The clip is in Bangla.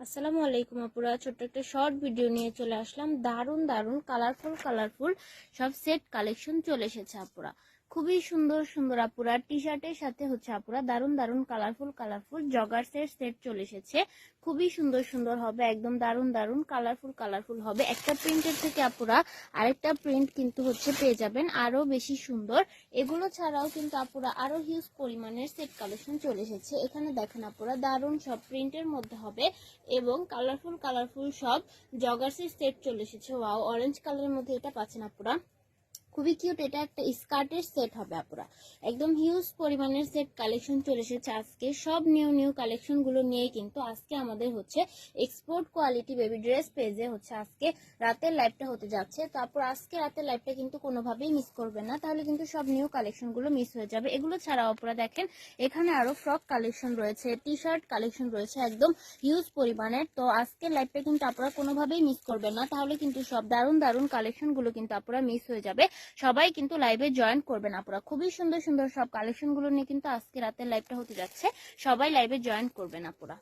আসসালামু আলাইকুম আপুরা, ছোট্ট একটা শর্ট ভিডিও নিয়ে চলে আসলাম। দারুন দারুন কালারফুল সব সেট কালেকশন চলে এসেছে আপুরা। খুবই সুন্দর সুন্দর আপুরা টি শার্টের সাথে হচ্ছে আপুরা দারুন কালারফুল জগার্সের সেট চলে এসেছে। খুবই সুন্দর সুন্দর হবে, একদম দারুন কালারফুল হবে। একটা প্রিন্টের থেকে আপুরা আরেকটা প্রিন্ট কিন্তু হচ্ছে পেয়ে যাবেন আরো বেশি সুন্দর। এগুলো ছাড়াও কিন্তু আপুরা আরো হিউজ পরিমাণের সেট কালেকশন চলে এসেছে। এখানে দেখেন আপুরা দারুন সব প্রিন্টের মধ্যে হবে এবং কালারফুল সব জগার্সের সেট চলে এসেছে। ওয়াও, অরেঞ্জ কালারের মধ্যে এটা পাচ্ছেন আপুরা, খুবই কিউট। এটা একটা স্কার্টের সেট হবে আপুরা, একদম হিউজ পরিমাণের সেট কালেকশন চলে এসেছে আজকে। সব নিউ কালেকশন গুলো নিয়ে কিন্তু আজকে আমাদের হচ্ছে এক্সপোর্ট কোয়ালিটি বেবি ড্রেস পেজে হচ্ছে আজকে রাতের লাইভটা হতে যাচ্ছে। তারপর আজকে রাতের লাইভটা কিন্তু কোনোভাবেই মিস করবেন না, তাহলে কিন্তু সব নিউ কালেকশন গুলো মিস হয়ে যাবে। এগুলো ছাড়াও আপুরা দেখেন এখানে আরো ফ্রক কালেকশন রয়েছে, টি শার্ট কালেকশন রয়েছে একদম হিউজ পরিমাণের। তো আজকের লাইভটা কিন্তু আপনারা কোনোভাবেই মিস করবেন না, তাহলে কিন্তু সব দারুন কালেকশন গুলো কিন্তু আপনারা মিস হয়ে যাবে। সবাই কিন্তু লাইভে জয়েন করবেন আপুরা, খুবই সুন্দর সব কালেকশন গুলো নিয়ে কিন্তু আজকে রাতের লাইভটা হতে যাচ্ছে। সবাই লাইভে জয়েন করবেন আপুরা।